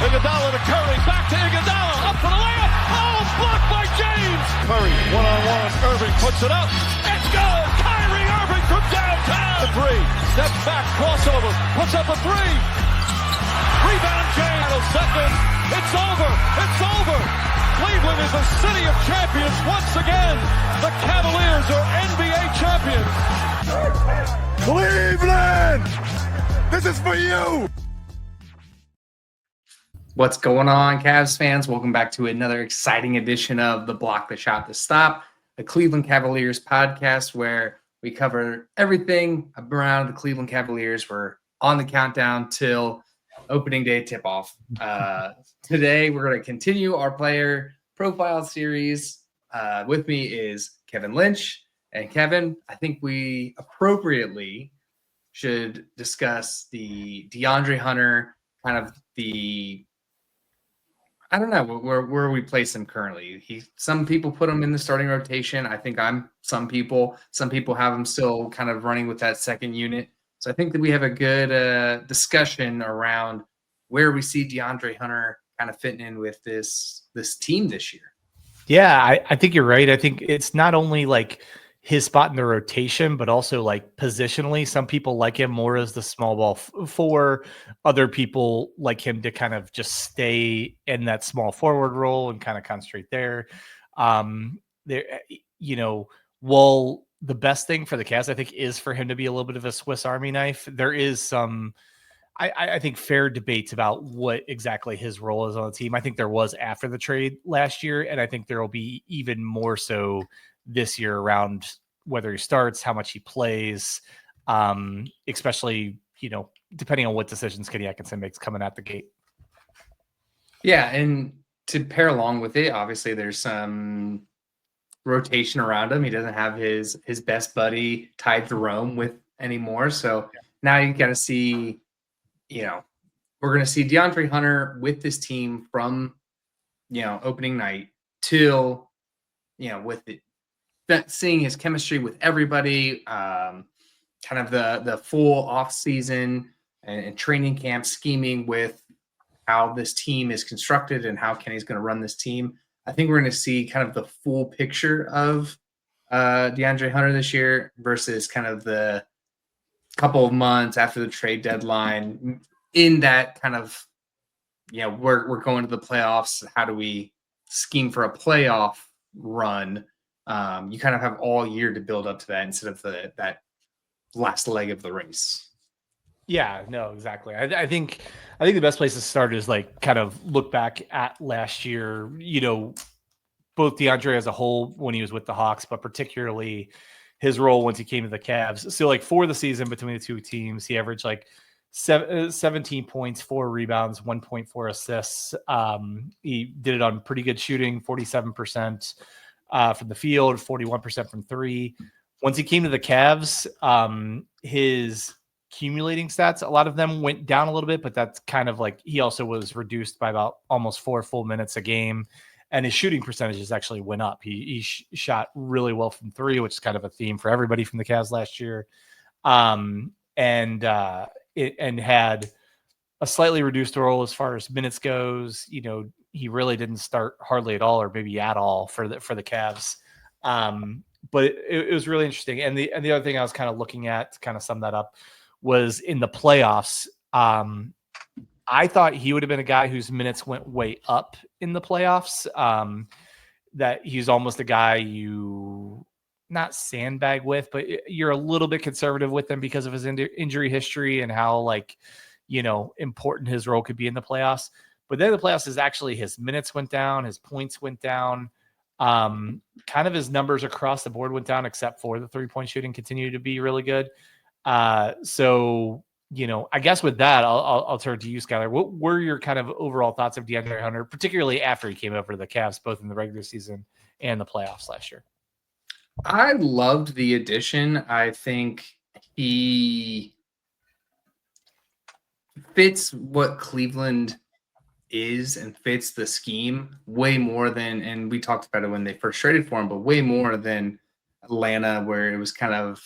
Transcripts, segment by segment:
Iguodala to Curry, back to Iguodala, up for the layup. Oh, blocked by James. Curry, one-on-one. Irving puts it up. It's good. Kyrie Irving from downtown. The three, steps back, crossover, puts up a three. Rebound James. Second. It's over. It's over. Cleveland is a city of champions once again. The Cavaliers are NBA champions. Cleveland, this is for you. What's going on, Cavs fans? Welcome back to another exciting edition of the Block the Shot to Stop, the Cleveland Cavaliers podcast, where we cover everything around the Cleveland Cavaliers. We're on the countdown till opening day tip-off. Today, we're going to continue our player profile series. With me is Kevin Lynch. And Kevin, I think we appropriately should discuss the DeAndre Hunter, kind of the I don't know where we place him currently. Some people put him in the starting rotation. I think some people have him still kind of running with that second unit. So I think that we have a good discussion around where we see DeAndre Hunter kind of fitting in with this team this year. Yeah, I think you're right. I think it's not only like his spot in the rotation, but also like positionally. Some people like him more as the small ball four. Other people like him to kind of just stay in that small forward role and kind of concentrate there. Well, the best thing for the Cavs, I think, is for him to be a little bit of a Swiss Army knife. There is some, I think, fair debates about what exactly his role is on the team. I think there was after the trade last year, and I think there will be even more so this year around whether he starts, how much he plays, especially, depending on what decisions Kenny Atkinson makes coming out the gate. Yeah, and to pair along with it, obviously there's some rotation around him. He doesn't have his best buddy Ty Jerome with anymore. So now you got to see, we're going to see DeAndre Hunter with this team from, opening night till, with it. Seeing his chemistry with everybody, kind of the full offseason and training camp scheming with how this team is constructed and how Kenny's going to run this team. I think we're going to see kind of the full picture of DeAndre Hunter this year versus kind of the couple of months after the trade deadline in that kind of, we're going to the playoffs. How do we scheme for a playoff run? You kind of have all year to build up to that instead of that last leg of the race. Yeah, no, exactly. I think the best place to start is like kind of look back at last year, both DeAndre as a whole when he was with the Hawks, but particularly his role once he came to the Cavs. So like for the season between the two teams, he averaged like 17 points, 4 rebounds, 1.4 assists. He did it on pretty good shooting, 47%. From the field, 41% from three. Once he came to the Cavs, his accumulating stats, a lot of them went down a little bit, but that's kind of like he also was reduced by about almost 4 full minutes a game. And his shooting percentages actually went up. He shot really well from three, which is kind of a theme for everybody from the Cavs last year. And had a slightly reduced role as far as minutes goes. He really didn't start hardly at all, or maybe at all for the Cavs. But it was really interesting. And the other thing I was kind of looking at to kind of sum that up was in the playoffs. I thought he would have been a guy whose minutes went way up in the playoffs. That he's almost a guy you not sandbag with, but you're a little bit conservative with him because of his injury history and how important his role could be in the playoffs. But then the playoffs is actually his minutes went down, his points went down, kind of his numbers across the board went down, except for the 3-point shooting continued to be really good. So I guess with that, I'll turn to you, Skylar. What were your kind of overall thoughts of DeAndre Hunter, particularly after he came over to the Cavs, both in the regular season and the playoffs last year? I loved the addition. I think he fits what Cleveland is and fits the scheme way more than, and we talked about it when they first traded for him, but way more than Atlanta, where it was kind of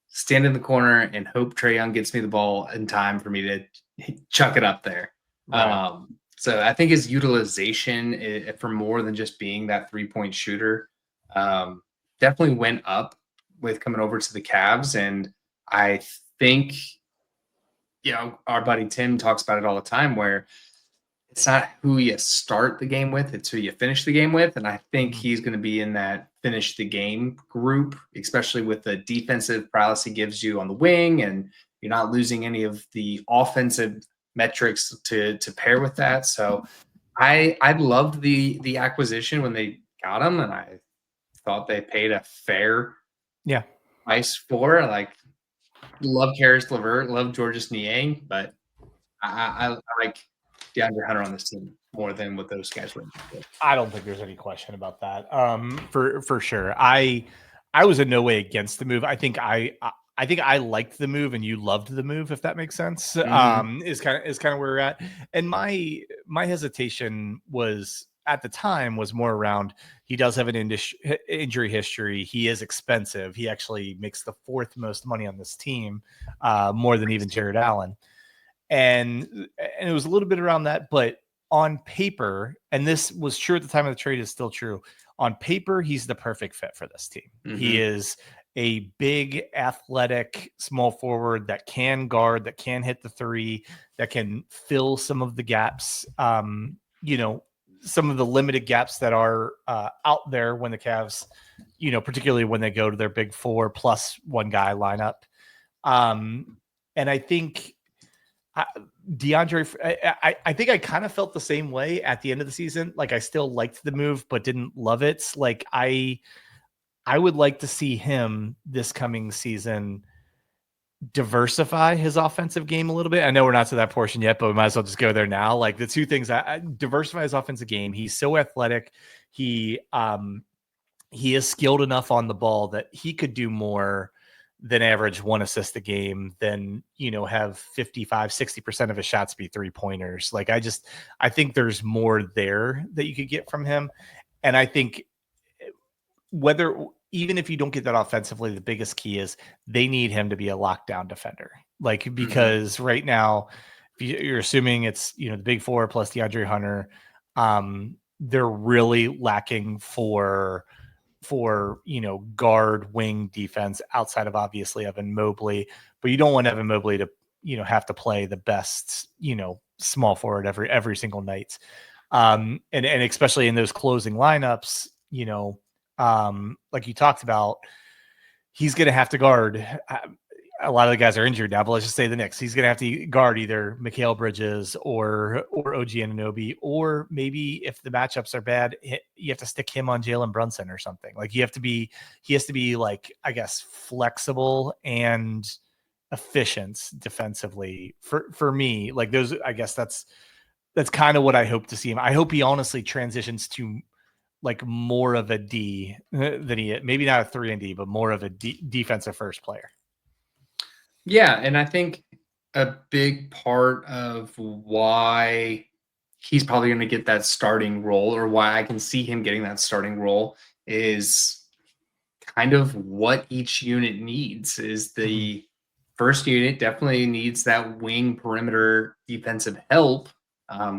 stand in the corner and hope Trae Young gets me the ball in time for me to chuck it up there. Right. So I think his utilization for more than just being that 3-point shooter definitely went up with coming over to the Cavs. And I think, our buddy Tim talks about it all the time where it's not who you start the game with, it's who you finish the game with. And I think he's going to be in that finish the game group, especially with the defensive prowess he gives you on the wing, and you're not losing any of the offensive metrics to pair with that. So I loved the acquisition when they got him, and I thought they paid a fair price for it. Like, love Karis LeVert, love Georges Niang, but I like DeAndre Hunter on this team more than what those guys were. I don't think there's any question about that. For sure. I was in no way against the move. I think I liked the move and you loved the move, if that makes sense. Is kind of where we're at. And my hesitation was at the time was more around, he does have an injury history. He is expensive. He actually makes the fourth most money on this team, more than even Jarrett Allen. And it was a little bit around that, but on paper, and this was true at the time of the trade, is still true. On paper, he's the perfect fit for this team. He is a big, athletic, small forward that can guard, that can hit the three, that can fill some of the gaps, some of the limited gaps that are out there when the Cavs, particularly when they go to their big 4 plus one guy lineup. And I think DeAndre, I think I kind of felt the same way at the end of the season. Like, I still liked the move, but didn't love it. Like, I would like to see him this coming season diversify his offensive game a little bit. I know we're not to that portion yet, but we might as well just go there now. Like, the two things, diversify his offensive game. He's so athletic. He is skilled enough on the ball that he could do more than average 1 assist a game, than, have 55-60% of his shots be 3-pointers. Like, I think there's more there that you could get from him. And I think even if you don't get that offensively, the biggest key is they need him to be a lockdown defender. Like, because right now, if you're assuming it's, the big 4 plus DeAndre Hunter, they're really lacking for guard wing defense outside of obviously Evan Mobley, but you don't want Evan Mobley to, have to play the best, small forward every single night. And especially in those closing lineups, like you talked about, he's going to have to guard. A lot of the guys are injured now, but let's just say the Knicks. He's going to have to guard either Mikal Bridges or OG Anunoby, or maybe if the matchups are bad, you have to stick him on Jalen Brunson or something. Like, he has to be like, I guess, flexible and efficient defensively for me. Like, those, I guess that's kind of what I hope to see him. I hope he honestly transitions to like more of a D than he, maybe not a 3-and-D, but more of a defensive first player. Yeah, and I think a big part of why he's probably going to get that starting role, or why I can see him getting that starting role, is kind of what each unit needs. Is the first unit definitely needs that wing perimeter defensive help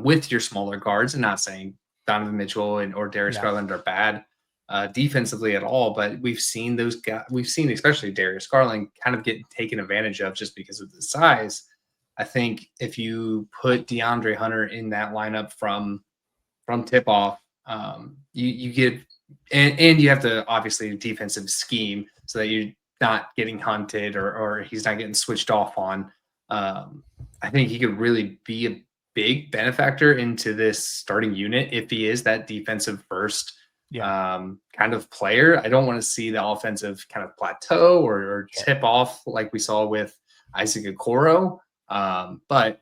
with your smaller guards. And not saying Donovan Mitchell or Darius Garland are bad defensively at all, but we've seen those guys. We've seen especially Darius Garland kind of get taken advantage of just because of the size. I think if you put DeAndre Hunter in that lineup from tip off, you get and you have to obviously defensive scheme so that you're not getting hunted or he's not getting switched off on. I think he could really be a big benefactor into this starting unit if he is that defensive first kind of player. I don't want to see the offensive kind of plateau or tip off like we saw with Isaac Okoro. But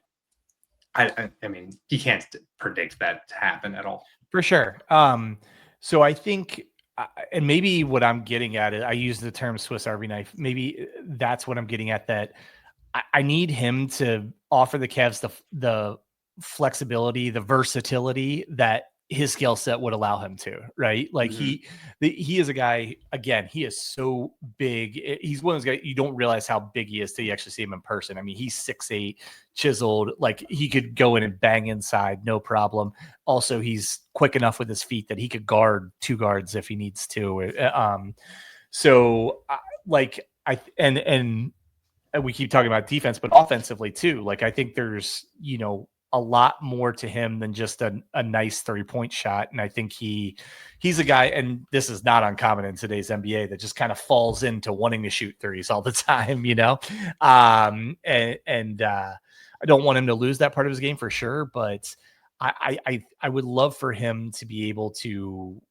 I mean, you can't predict that to happen at all. For sure. So I think, and maybe what I'm getting at is, I use the term Swiss Army knife. Maybe that's what I'm getting at, that I need him to offer the Cavs the flexibility, the versatility that his skill set would allow him to, right? Like he is a guy, again, he is so big. He's one of those guys, you don't realize how big he is till you actually see him in person. I mean, he's 6'8", chiseled, like he could go in and bang inside, no problem. Also, he's quick enough with his feet that he could guard 2 guards if he needs to. And we keep talking about defense, but offensively too. Like I think there's, a lot more to him than just a nice 3-point shot. And I think he's a guy, and this is not uncommon in today's NBA, that just kind of falls into wanting to shoot threes all the time, I don't want him to lose that part of his game for sure, but I would love for him to be able to,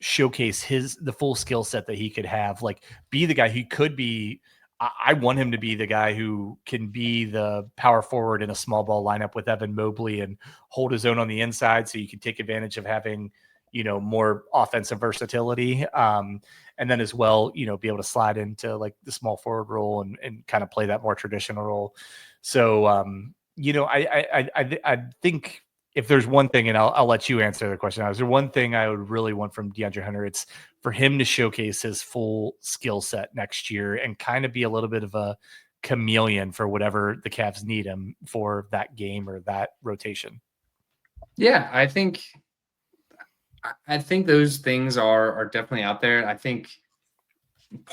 showcase the full skill set that he could have, like be the guy he could be. I want him to be the guy who can be the power forward in a small ball lineup with Evan Mobley and hold his own on the inside, so you can take advantage of having, more offensive versatility. And then as well, be able to slide into like the small forward role and kind of play that more traditional role. So, I think if there's one thing, and I'll let you answer the question, is there one thing I would really want from DeAndre Hunter? It's for him to showcase his full skill set next year and kind of be a little bit of a chameleon for whatever the Cavs need him for that game or that rotation. Yeah, I think those things are definitely out there. I think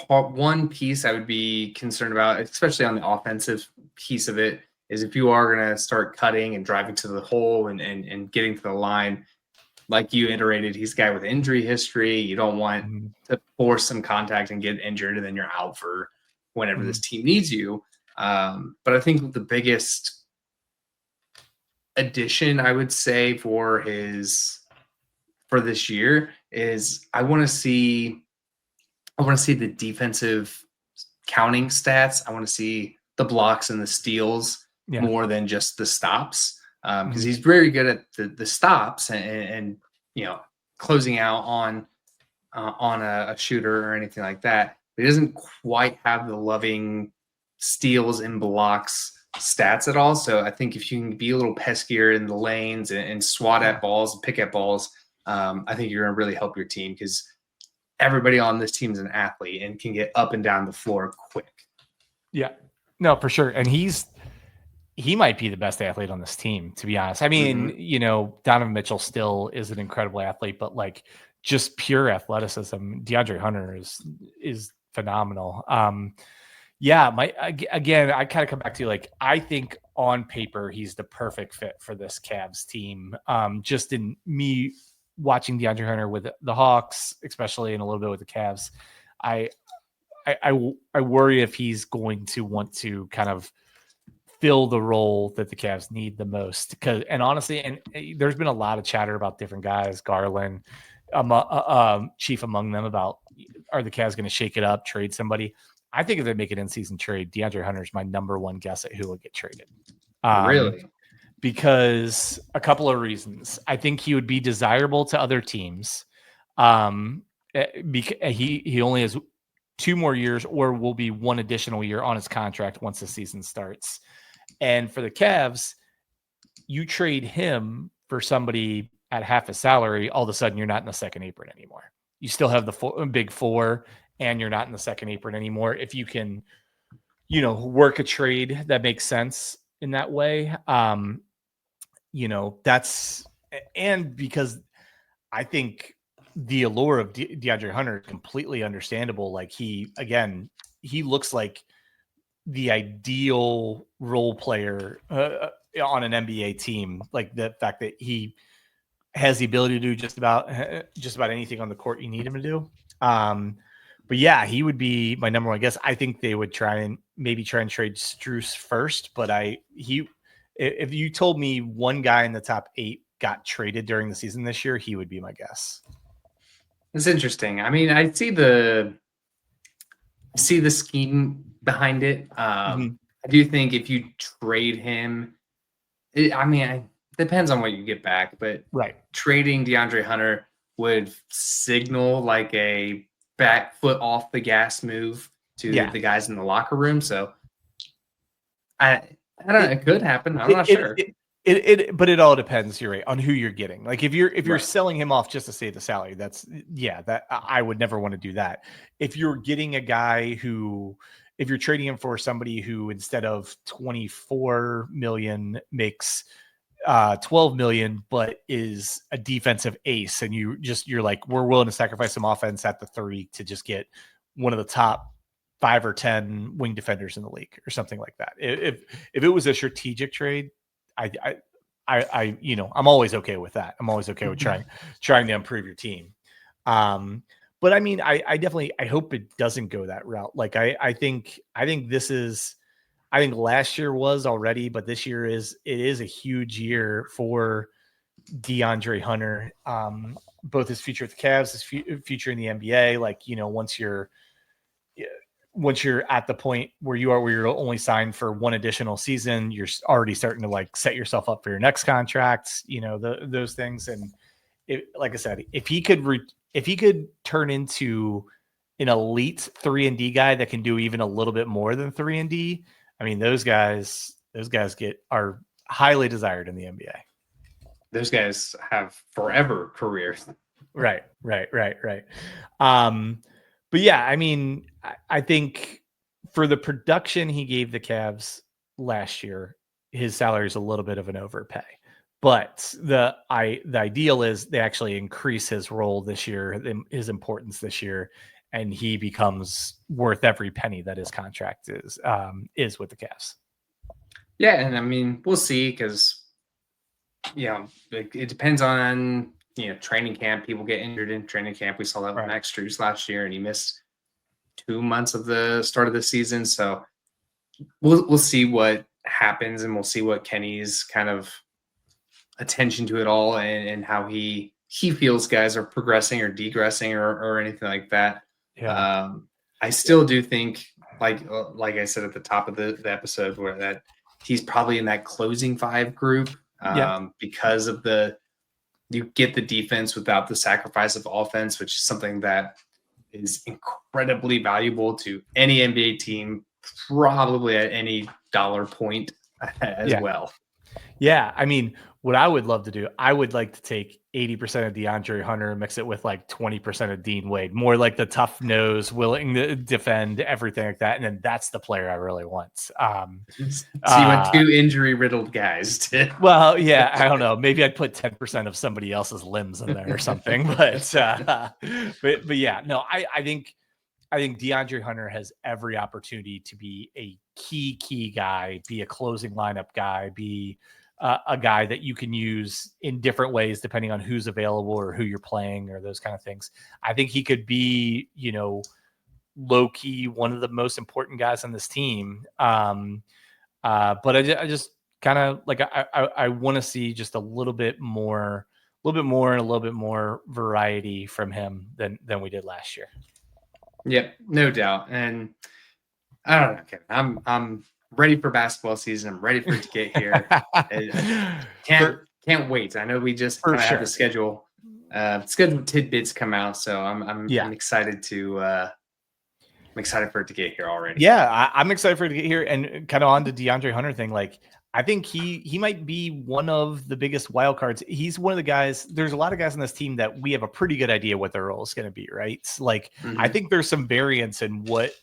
one piece I would be concerned about, especially on the offensive piece of it, is if you are going to start cutting and driving to the hole and getting to the line, like you iterated, he's a guy with injury history. You don't want to force some contact and get injured, and then you're out for whenever this team needs you. But I think the biggest addition I would say for this year is I want to see the defensive counting stats. I want to see the blocks and the steals more than just the stops, because he's very good at the stops and closing out on a shooter or anything like that. But he doesn't quite have the loving steals and blocks stats at all. So I think if you can be a little peskier in the lanes and swat at balls and pick at balls, I think you're going to really help your team, because everybody on this team is an athlete and can get up and down the floor quick. Yeah, no, for sure. And he might be the best athlete on this team, to be honest. I mean, Donovan Mitchell still is an incredible athlete, but like just pure athleticism, DeAndre Hunter is phenomenal. I kind of come back to, like, I think on paper he's the perfect fit for this Cavs team. Just in me watching DeAndre Hunter with the Hawks, especially, and a little bit with the Cavs, I worry if he's going to want to kind of fill the role that the Cavs need the most. And honestly, there's been a lot of chatter about different guys, Garland, chief among them, about are the Cavs going to shake it up, trade somebody? I think if they make an in-season trade, DeAndre Hunter is my number one guess at who will get traded. Really? Because a couple of reasons. I think he would be desirable to other teams. Because he only has 2 more years, or will be 1 additional year on his contract once the season starts. And for the Cavs, you trade him for somebody at half his salary, all of a sudden you're not in the second apron anymore. You still have the big 4, and you're not in the second apron anymore. If you can, work a trade that makes sense in that way, that's, and because I think the allure of DeAndre Hunter is completely understandable. Like he looks like the ideal role player on an NBA team. Like the fact that he has the ability to do just about anything on the court you need him to do. But yeah, he would be my number one guess. I think they would try and trade Strus first, but if you told me one guy in the top 8 got traded during the season this year, he would be my guess. It's interesting. I mean, I see the scheme behind it. I do think if you trade him, it depends on what you get back, but trading DeAndre Hunter would signal like a back foot off the gas move to the guys in the locker room. So I don't know. It could happen. I'm not sure. But it all depends, you're right, on who you're getting. Like if you're Right. selling him off just to save the salary, that I would never want to do that. If you're getting a guy who, if you're trading him for somebody who instead of 24 million makes 12 million, but is a defensive ace, and you're like, we're willing to sacrifice some offense at the 30 to just get one of the top 5 or 10 wing defenders in the league or something like that. If it was a strategic trade, I'm always okay with that. I'm always okay with trying to improve your team. But I mean, I definitely, I hope it doesn't go that route. Like I think last year was already, but this year is a huge year for DeAndre Hunter. Both his future with the Cavs, his future in the NBA. Like, once you're at the point where you're only signed for one additional season, you're already starting to like set yourself up for your next contracts, those things. And like I said, if he could turn into an elite 3-and-D guy that can do even a little bit more than 3-and-D, I mean, those guys are highly desired in the NBA. Those guys have forever careers. Right. But yeah, I mean, I think for the production he gave the Cavs last year, his salary is a little bit of an overpay. But the ideal is they actually increase his role this year, his importance this year, and he becomes worth every penny that his contract is with the Cavs. Yeah, and I mean, we'll see, because it depends on training camp. People get injured in training camp. We saw that with Max Strus last year, and he missed 2 months of the start of the season. So we'll see what happens, and we'll see what Kenny's kind of attention to it all, and how he feels guys are progressing or degressing or anything like that. Yeah. I still do think, like I said at the top of the episode, where that he's probably in that closing 5 group, because of you get the defense without the sacrifice of offense, which is something that is incredibly valuable to any NBA team, probably at any dollar point as well. Yeah, I mean, what I would love to do, I would like to take 80% of DeAndre Hunter and mix it with like 20% of Dean Wade, more like the tough nose, willing to defend, everything like that. And then that's the player I really want. So you want 2 injury riddled guys. Well, yeah, I don't know. Maybe I'd put 10% of somebody else's limbs in there or something. But yeah, no, I think DeAndre Hunter has every opportunity to be a key guy, be a closing lineup guy, be a guy that you can use in different ways depending on who's available or who you're playing or those kind of things. I think he could be, low key one of the most important guys on this team. But I just kind of like I want to see just a little bit more and a little bit more variety from him than we did last year. Yep, no doubt. And I don't know, Kevin. I'm ready for basketball season. I'm ready for it to get here. Can't wait. I know we just kind of have the schedule tidbits come out, so I'm excited to I'm excited for it to get here already. Yeah, I'm excited for it to get here. And kind of on the DeAndre Hunter thing, like I think he might be one of the biggest wild cards. He's one of the guys. There's a lot of guys on this team that we have a pretty good idea what their role is going to be, right? Like I think there's some variance in what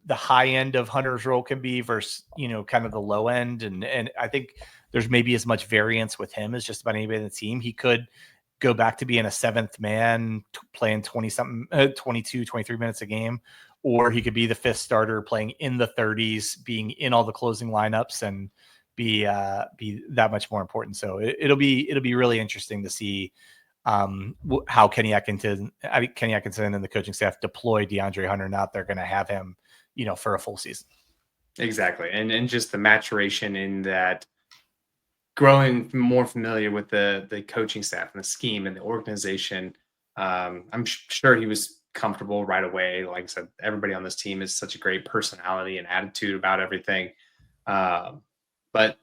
the high end of Hunter's role can be versus kind of the low end, and I think there's maybe as much variance with him as just about anybody on the team. He could go back to being a 7th man, playing 22, 23 minutes a game, or he could be the 5th starter playing in the 30s, being in all the closing lineups, and be that much more important. So it'll be really interesting to see how Kenny Atkinson and the coaching staff deploy DeAndre Hunter. Now they're going to have him, for a full season. Exactly. And just the maturation in that, growing more familiar with the coaching staff and the scheme and the organization. I'm sure he was comfortable right away. Like I said, everybody on this team is such a great personality and attitude about everything. But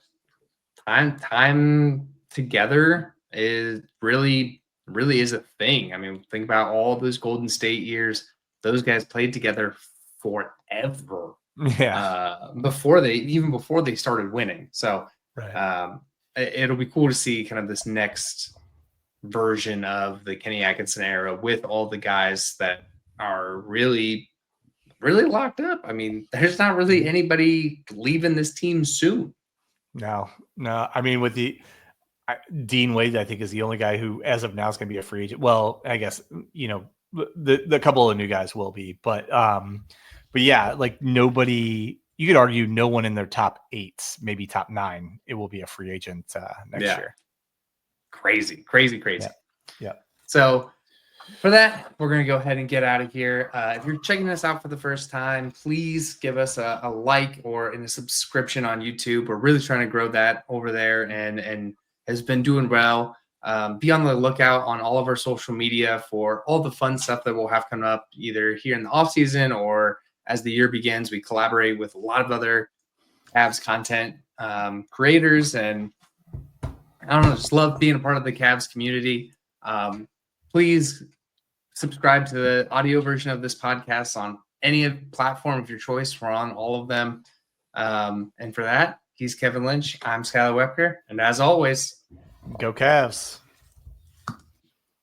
time together is really is a thing. I mean, think about all those Golden State years. Those guys played together forever. Yeah. Before they started winning. So Right. It'll be cool to see kind of this next version of the Kenny Atkinson era with all the guys that are really, really locked up. I mean, there's not really anybody leaving this team soon. No. I mean, with Dean Wade, I think, is the only guy who, as of now, is going to be a free agent. Well, I guess, the couple of new guys will be, but yeah, like nobody. You could argue no one in their top 8, maybe top 9, it will be a free agent next year. Crazy. Yeah. So for that, we're going to go ahead and get out of here. If you're checking us out for the first time, please give us a like or a subscription on YouTube. We're really trying to grow that over there and has been doing well. Be on the lookout on all of our social media for all the fun stuff that we'll have coming up either here in the off season or as the year begins. We collaborate with a lot of other Cavs content creators, and I don't know, just love being a part of the Cavs community. Please subscribe to the audio version of this podcast on any platform of your choice. We're on all of them. And for that, he's Kevin Lynch. I'm Skylar Wepker. And as always, go Cavs.